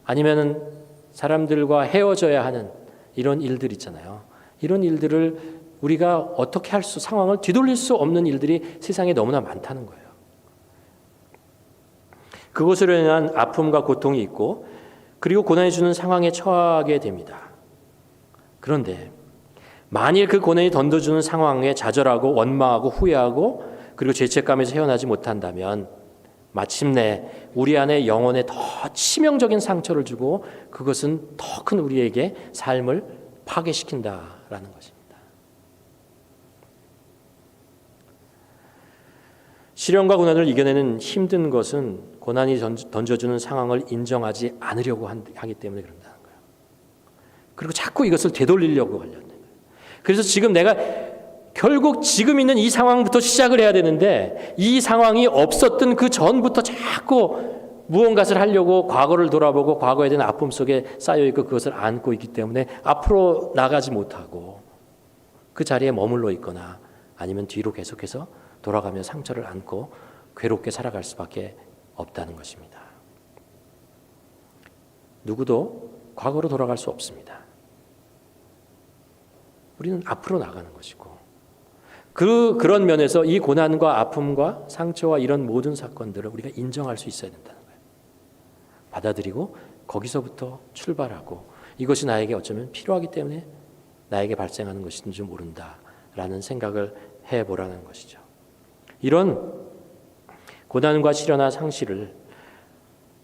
아니면 사람들과 헤어져야 하는 이런 일들 있잖아요. 이런 일들을 우리가 어떻게 상황을 뒤돌릴 수 없는 일들이 세상에 너무나 많다는 거예요. 그것으로 인한 아픔과 고통이 있고 그리고 고난이 주는 상황에 처하게 됩니다. 그런데 만일 그 고난이 던져주는 상황에 좌절하고 원망하고 후회하고 그리고 죄책감에서 헤어나지 못한다면 마침내 우리 안에 영혼에 더 치명적인 상처를 주고 그것은 더 큰 우리에게 삶을 파괴시킨다라는 것입니다. 시련과 고난을 이겨내는 힘든 것은 고난이 던져주는 상황을 인정하지 않으려고 하기 때문에 그런다는 거예요. 그리고 자꾸 이것을 되돌리려고 하려는 거예요. 그래서 지금 내가 결국 지금 있는 이 상황부터 시작을 해야 되는데 이 상황이 없었던 그 전부터 자꾸 무언가를 하려고 과거를 돌아보고 과거에 대한 아픔 속에 쌓여있고 그것을 안고 있기 때문에 앞으로 나가지 못하고 그 자리에 머물러 있거나 아니면 뒤로 계속해서 돌아가며 상처를 안고 괴롭게 살아갈 수밖에 없다는 것입니다. 누구도 과거로 돌아갈 수 없습니다. 우리는 앞으로 나가는 것이고 그런 면에서 이 고난과 아픔과 상처와 이런 모든 사건들을 우리가 인정할 수 있어야 된다는 거예요. 받아들이고 거기서부터 출발하고 이것이 나에게 어쩌면 필요하기 때문에 나에게 발생하는 것인지 모른다라는 생각을 해보라는 것이죠. 이런 고난과 시련과 상실을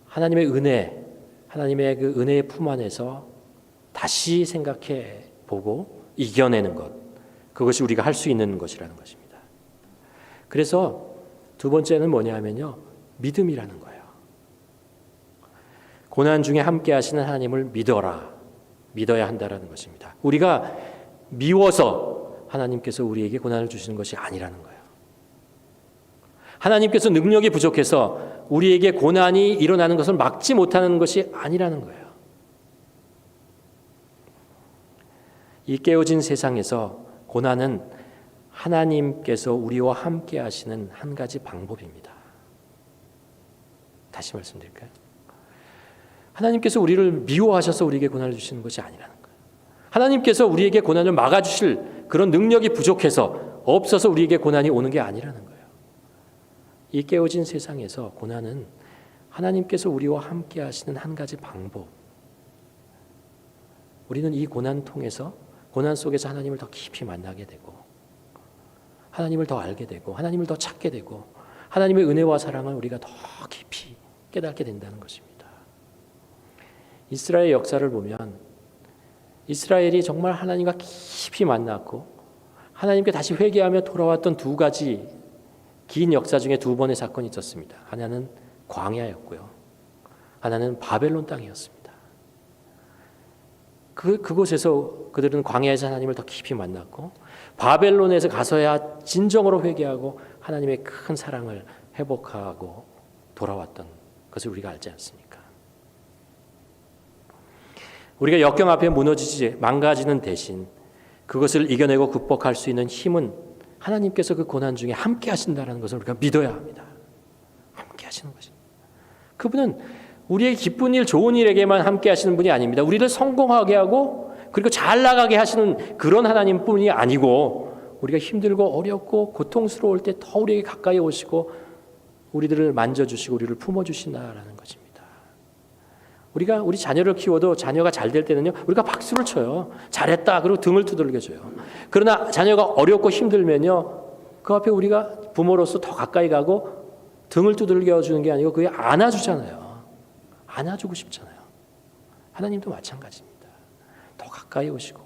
하나님의 은혜, 하나님의 그 은혜의 품 안에서 다시 생각해 보고 이겨내는 것, 그것이 우리가 할 수 있는 것이라는 것입니다. 그래서 두 번째는 뭐냐면요, 믿음이라는 거예요. 고난 중에 함께 하시는 하나님을 믿어라, 믿어야 한다라는 것입니다. 우리가 미워서 하나님께서 우리에게 고난을 주시는 것이 아니라는 거예요. 하나님께서 능력이 부족해서 우리에게 고난이 일어나는 것을 막지 못하는 것이 아니라는 거예요. 이 깨어진 세상에서 고난은 하나님께서 우리와 함께 하시는 한 가지 방법입니다. 다시 말씀드릴까요? 하나님께서 우리를 미워하셔서 우리에게 고난을 주시는 것이 아니라는 거예요. 하나님께서 우리에게 고난을 막아주실 그런 능력이 부족해서 없어서 우리에게 고난이 오는 게 아니라는 거예요. 이 깨어진 세상에서 고난은 하나님께서 우리와 함께 하시는 한 가지 방법. 우리는 이 고난 통해서, 고난 속에서 하나님을 더 깊이 만나게 되고 하나님을 더 알게 되고 하나님을 더 찾게 되고 하나님의 은혜와 사랑을 우리가 더 깊이 깨닫게 된다는 것입니다. 이스라엘 역사를 보면 이스라엘이 정말 하나님과 깊이 만났고 하나님께 다시 회개하며 돌아왔던 두 가지 긴 역사 중에 두 번의 사건이 있었습니다. 하나는 광야였고요. 하나는 바벨론 땅이었습니다. 그곳에서 그들은 광야에서 하나님을 더 깊이 만났고 바벨론에서 가서야 진정으로 회개하고 하나님의 큰 사랑을 회복하고 돌아왔던 것을 우리가 알지 않습니까? 우리가 역경 앞에 무너지지 망가지는 대신 그것을 이겨내고 극복할 수 있는 힘은 하나님께서 그 고난 중에 함께 하신다는 것을 우리가 믿어야 합니다. 함께 하시는 것입니다. 그분은 우리의 기쁜 일, 좋은 일에게만 함께 하시는 분이 아닙니다. 우리를 성공하게 하고 그리고 잘 나가게 하시는 그런 하나님뿐이 아니고 우리가 힘들고 어렵고 고통스러울 때 더 우리에게 가까이 오시고 우리들을 만져주시고 우리를 품어주신다라는 것입니다. 우리가 우리 자녀를 키워도 자녀가 잘 될 때는요, 우리가 박수를 쳐요. 잘했다. 그리고 등을 두들겨줘요. 그러나 자녀가 어렵고 힘들면요, 그 앞에 우리가 부모로서 더 가까이 가고 등을 두들겨주는 게 아니고 그게 안아주잖아요. 안아주고 싶잖아요. 하나님도 마찬가지입니다. 더 가까이 오시고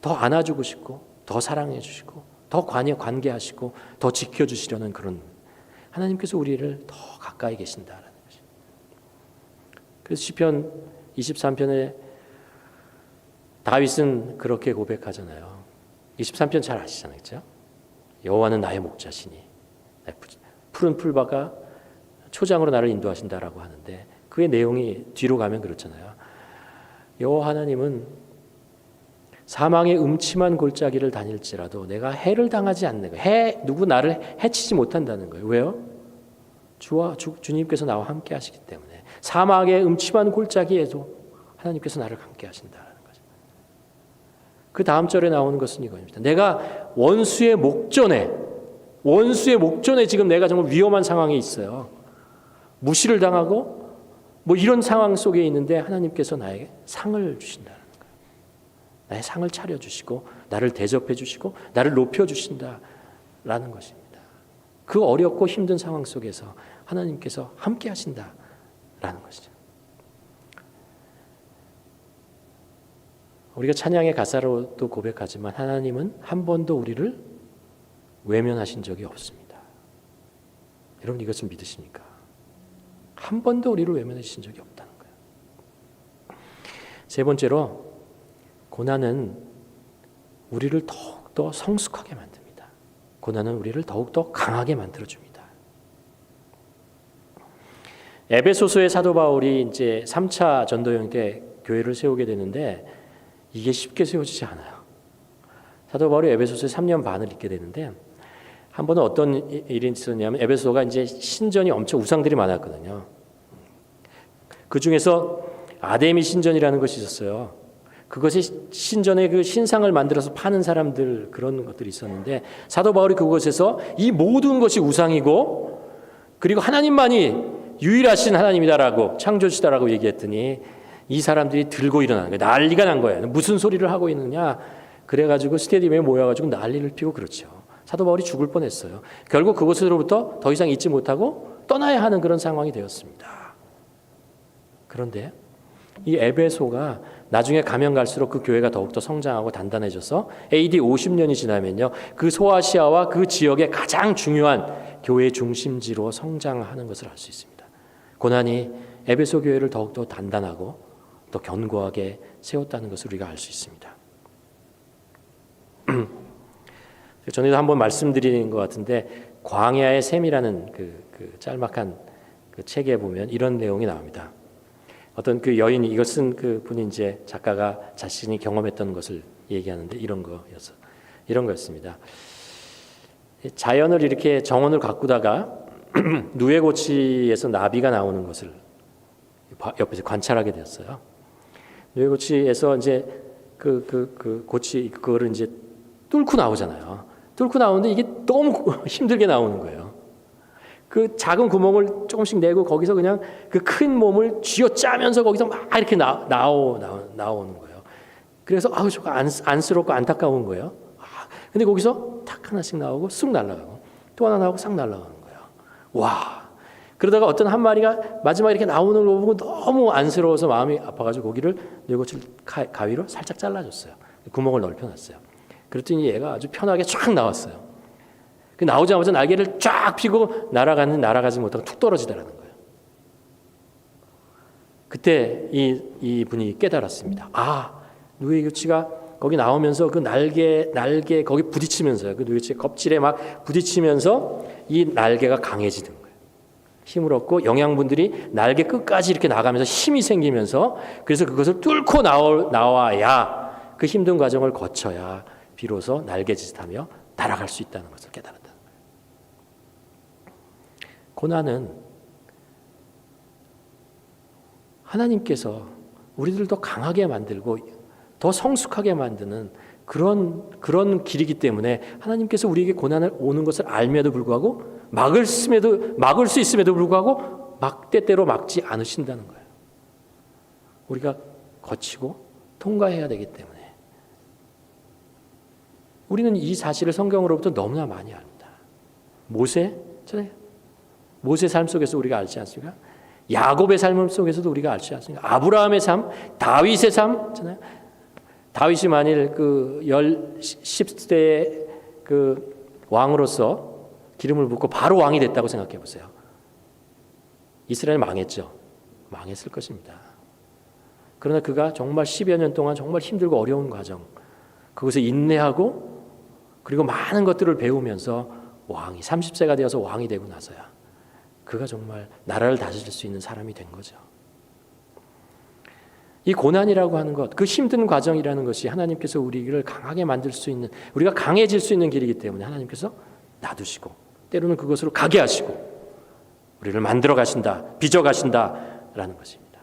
더 안아주고 싶고 더 사랑해 주시고 더 관계하시고 더 지켜주시려는 그런 하나님께서 우리를 더 가까이 계신다라는 것입니다. 그래서 시편 23편에 다윗은 그렇게 고백하잖아요. 23편 잘 아시잖아요. 그렇죠? 여호와는 나의 목자시니 푸른 풀바가 초장으로 나를 인도하신다라고 하는데 그의 내용이 뒤로 가면 그렇잖아요. 여호와 하나님은 사망의 음침한 골짜기를 다닐지라도 내가 해를 당하지 않는 거예요. 누구 나를 해치지 못한다는 거예요. 왜요? 주님께서 나와 함께 하시기 때문에 사막의 음침한 골짜기에도 하나님께서 나를 함께 하신다는 거죠. 그 다음 절에 나오는 것은 이거입니다. 내가 원수의 목전에 지금 내가 정말 위험한 상황에 있어요. 무시를 당하고 뭐 이런 상황 속에 있는데 하나님께서 나에게 상을 주신다는 거예요. 나의 상을 차려주시고 나를 대접해 주시고 나를 높여주신다라는 것입니다. 그 어렵고 힘든 상황 속에서 하나님께서 함께 하신다라는 것이죠. 우리가 찬양의 가사로도 고백하지만 하나님은 한 번도 우리를 외면하신 적이 없습니다. 여러분 이것을 믿으십니까? 한 번도 우리를 외면하신 적이 없다는 거예요. 세 번째로 고난은 우리를 더욱더 성숙하게 만듭니다. 고난은 우리를 더욱더 강하게 만들어줍니다. 에베소서의 사도 바울이 이제 3차 전도여행 때 교회를 세우게 되는데 이게 쉽게 세워지지 않아요. 사도 바울이 에베소서에 3년 반을 있게 되는데 한 번은 어떤 일이 있었냐면 에베소가 이제 신전이 엄청 우상들이 많았거든요. 그 중에서 아데미 신전이라는 것이 있었어요. 그것이 신전의 그 신상을 만들어서 파는 사람들 그런 것들이 있었는데 사도 바울이 그곳에서 이 모든 것이 우상이고 그리고 하나님만이 유일하신 하나님이다라고 창조주다라고 얘기했더니 이 사람들이 들고 일어나는 거예요. 난리가 난 거예요. 무슨 소리를 하고 있느냐. 그래가지고 스테디움에 모여가지고 난리를 피고 그렇죠. 사도 바울이 죽을 뻔했어요. 결국 그곳으로부터 더 이상 있지 못하고 떠나야 하는 그런 상황이 되었습니다. 그런데 이 에베소가 나중에 가면 갈수록 그 교회가 더욱더 성장하고 단단해져서 AD 50년이 지나면요. 그 소아시아와 그 지역의 가장 중요한 교회의 중심지로 성장하는 것을 알 수 있습니다. 고난이 에베소 교회를 더욱더 단단하고 더 견고하게 세웠다는 것을 우리가 알 수 있습니다. 전에도 한번 말씀드린 것 같은데 광야의 샘이라는 그 짤막한 그 책에 보면 이런 내용이 나옵니다. 어떤 그 여인이 이걸 쓴 그 분이 이제 작가가 자신이 경험했던 것을 얘기하는데 이런 거였습니다. 자연을 이렇게 정원을 가꾸다가 누에고치에서 나비가 나오는 것을 옆에서 관찰하게 되었어요. 누에고치에서 이제 그 고치 그거를 이제 뚫고 나오잖아요. 뚫고 나오는데 이게 너무 힘들게 나오는 거예요. 그 작은 구멍을 조금씩 내고 거기서 그냥 그 큰 몸을 쥐어짜면서 거기서 막 이렇게 나오는 거예요. 그래서 아우 저거 안쓰럽고 안타까운 거예요. 근데 거기서 탁 하나씩 나오고 쑥 날아가고 또 하나 나오고 싹 날아가는 거예요. 와. 그러다가 어떤 한 마리가 마지막에 이렇게 나오는 거 보고 너무 안쓰러워서 마음이 아파가지고 고기를 뇌고칠 가위로 살짝 잘라줬어요. 구멍을 넓혀놨어요. 그랬더니 얘가 아주 편하게 쫙 나왔어요. 그 나오자마자 날개를 쫙 펴고 날아가지 못하고 툭 떨어지더라는 거예요. 그때 이 분이 깨달았습니다. 누에고치가 거기 나오면서 그 날개 거기 부딪히면서요. 그 누에고치 껍질에 막 부딪히면서 이 날개가 강해지는 거예요. 힘을 얻고 영양분들이 날개 끝까지 이렇게 나가면서 힘이 생기면서 그래서 그것을 뚫고 나와야 그 힘든 과정을 거쳐야 비로소 날개짓하며 날아갈 수 있다는 것을 깨달았다. 고난은 하나님께서 우리들을 더 강하게 만들고 더 성숙하게 만드는 그런 길이기 때문에 하나님께서 우리에게 고난을 오는 것을 알면도 불구하고 막을 수 있음에도 불구하고 때때로 막지 않으신다는 거예요. 우리가 거치고 통과해야 되기 때문에 우리는 이 사실을 성경으로부터 너무나 많이 압니다. 모세 삶 속에서 우리가 알지 않습니까? 야곱의 삶 속에서도 우리가 알지 않습니까? 아브라함의 삶, 다윗의 삶, 다윗이 만일 그 10세의 그 왕으로서 기름을 붓고 바로 왕이 됐다고 생각해 보세요. 이스라엘 망했죠. 망했을 것입니다. 그러나 그가 정말 10여 년 동안 정말 힘들고 어려운 과정, 그것에 인내하고 그리고 많은 것들을 배우면서 30세가 되어서 왕이 되고 나서야 그가 정말 나라를 다스릴 수 있는 사람이 된 거죠. 이 고난이라고 하는 것, 그 힘든 과정이라는 것이 하나님께서 우리를 강하게 만들 수 있는, 우리가 강해질 수 있는 길이기 때문에 하나님께서 놔두시고 때로는 그것으로 가게 하시고 우리를 만들어 가신다, 빚어 가신다라는 것입니다.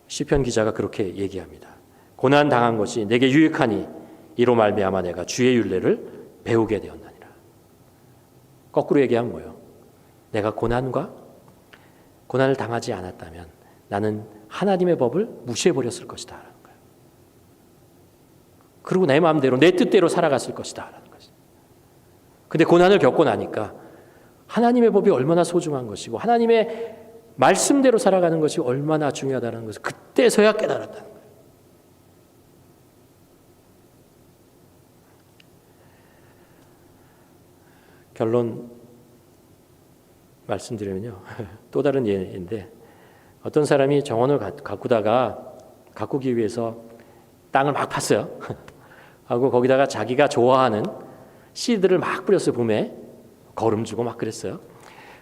시편 기자가 그렇게 얘기합니다. 고난 당한 것이 내게 유익하니 이로 말미암아 내가 주의 율례를 배우게 되었나니라. 거꾸로 얘기하면 뭐예요? 내가 고난을 당하지 않았다면 나는 하나님의 법을 무시해버렸을 것이다 라는 거예요. 그리고 내 마음대로 내 뜻대로 살아갔을 것이다 라는 것이죠. 근데 고난을 겪고 나니까 하나님의 법이 얼마나 소중한 것이고 하나님의 말씀대로 살아가는 것이 얼마나 중요하다는 것을 그때서야 깨달았다는 거예요. 결론 말씀드리면요. 또 다른 예인데 어떤 사람이 정원을 가꾸기 위해서 땅을 막 팠어요. 하고 거기다가 자기가 좋아하는 씨들을 막 뿌렸어요. 봄에 거름 주고 막 그랬어요.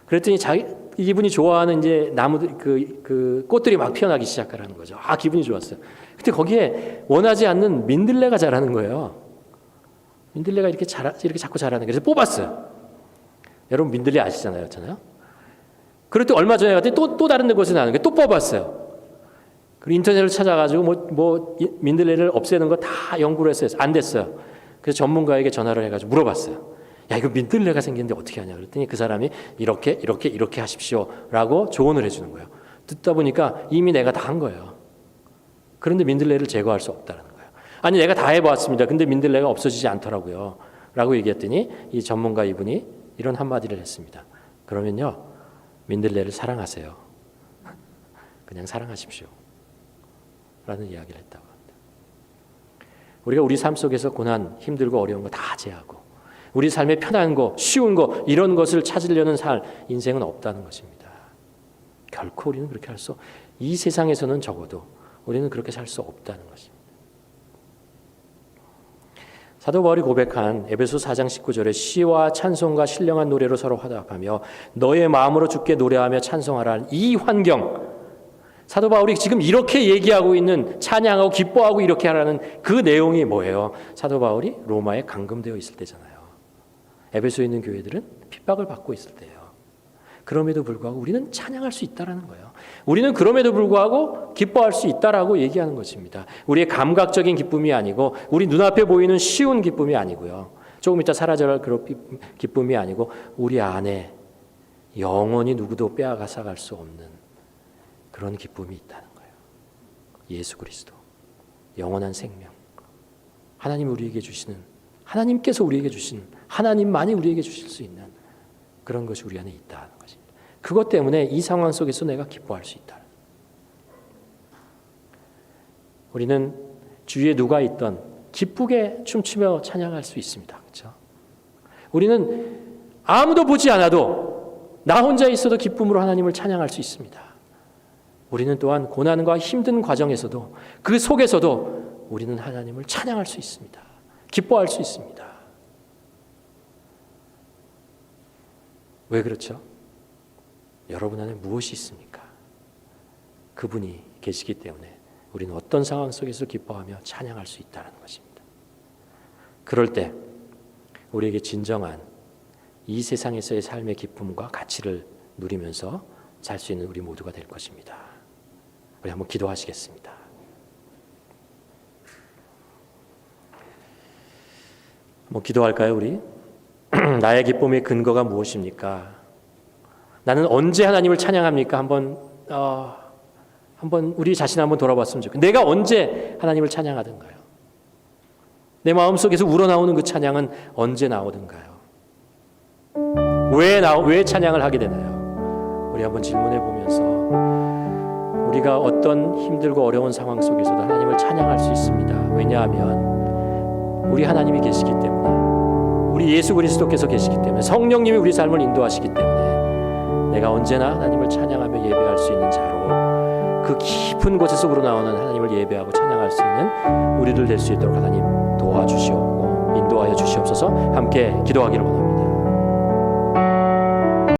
그랬더니 이분이 좋아하는 이제 나무들 그 꽃들이 막 피어나기 시작하라는 거죠. 기분이 좋았어요. 근데 거기에 원하지 않는 민들레가 자라는 거예요. 민들레가 이렇게 자꾸 자라는 거예요. 그래서 뽑았어요. 여러분 민들레 아시잖아요, 그렇잖아요. 그럴 때 얼마 전에 갔더니 또 다른 데 곳에 나는 게 또 뽑았어요. 그리고 인터넷을 찾아가지고 뭐 민들레를 없애는 거 다 연구를 했어요. 안 됐어요. 그래서 전문가에게 전화를 해가지고 물어봤어요. 야, 이거 민들레가 생겼는데 어떻게 하냐 그랬더니 그 사람이 이렇게 하십시오라고 조언을 해주는 거예요. 듣다 보니까 이미 내가 다 한 거예요. 그런데 민들레를 제거할 수 없다는 거예요. 아니, 내가 다 해봤습니다. 근데 민들레가 없어지지 않더라고요. 라고 얘기했더니 이 전문가 이분이 이런 한마디를 했습니다. 그러면요, 민들레를 사랑하세요. 그냥 사랑하십시오. 라는 이야기를 했다고 합니다. 우리가 우리 삶 속에서 고난, 힘들고 어려운 거 다 제하고 우리 삶의 편한 거, 쉬운 거 이런 것을 찾으려는 인생은 없다는 것입니다. 결코 우리는 그렇게 이 세상에서는 적어도 우리는 그렇게 살 수 없다는 것입니다. 사도 바울이 고백한 에베소 4장 19절에 시와 찬송과 신령한 노래로 서로 화답하며 너의 마음으로 주께 노래하며 찬송하라는 이 환경, 사도 바울이 지금 이렇게 얘기하고 있는, 찬양하고 기뻐하고 이렇게 하라는 그 내용이 뭐예요? 사도 바울이 로마에 감금되어 있을 때잖아요. 에베소에 있는 교회들은 핍박을 받고 있을 때예요. 그럼에도 불구하고 우리는 찬양할 수 있다라는 거예요. 우리는 그럼에도 불구하고 기뻐할 수 있다라고 얘기하는 것입니다. 우리의 감각적인 기쁨이 아니고 우리 눈앞에 보이는 쉬운 기쁨이 아니고요. 조금 이따 사라져갈 그런 기쁨이 아니고 우리 안에 영원히 누구도 빼앗아갈 수 없는 그런 기쁨이 있다는 거예요. 예수 그리스도, 영원한 생명, 하나님이 우리에게 주시는, 하나님께서 우리에게 주시는, 하나님만이 우리에게 주실 수 있는 그런 것이 우리 안에 있다는 것입니다. 그것 때문에 이 상황 속에서 내가 기뻐할 수 있다. 우리는 주위에 누가 있던 기쁘게 춤추며 찬양할 수 있습니다. 그렇죠? 우리는 아무도 보지 않아도 나 혼자 있어도 기쁨으로 하나님을 찬양할 수 있습니다. 우리는 또한 고난과 힘든 과정에서도 그 속에서도 우리는 하나님을 찬양할 수 있습니다. 기뻐할 수 있습니다. 왜 그렇죠? 여러분 안에 무엇이 있습니까? 그분이 계시기 때문에 우리는 어떤 상황 속에서 기뻐하며 찬양할 수 있다는 것입니다. 그럴 때 우리에게 진정한 이 세상에서의 삶의 기쁨과 가치를 누리면서 살 수 있는 우리 모두가 될 것입니다. 우리 한번 기도하시겠습니다. 뭐 기도할까요, 우리? 나의 기쁨의 근거가 무엇입니까? 나는 언제 하나님을 찬양합니까? 한번 우리 자신 한번 돌아봤으면 좋겠어요. 내가 언제 하나님을 찬양하던가요? 내 마음속에서 우러나오는 그 찬양은 언제 나오던가요? 왜 찬양을 하게 되나요? 우리 한번 질문해 보면서 우리가 어떤 힘들고 어려운 상황 속에서도 하나님을 찬양할 수 있습니다. 왜냐하면 우리 하나님이 계시기 때문에, 우리 예수 그리스도께서 계시기 때문에, 성령님이 우리 삶을 인도하시기 때문에 내가 언제나 하나님을 찬양하며 예배할 수 있는 자로 그 깊은 곳에서 우러나오는 하나님을 예배하고 찬양할 수 있는 우리들 될 수 있도록 하나님 도와주시옵고 인도하여 주시옵소서. 함께 기도하기를 원합니다.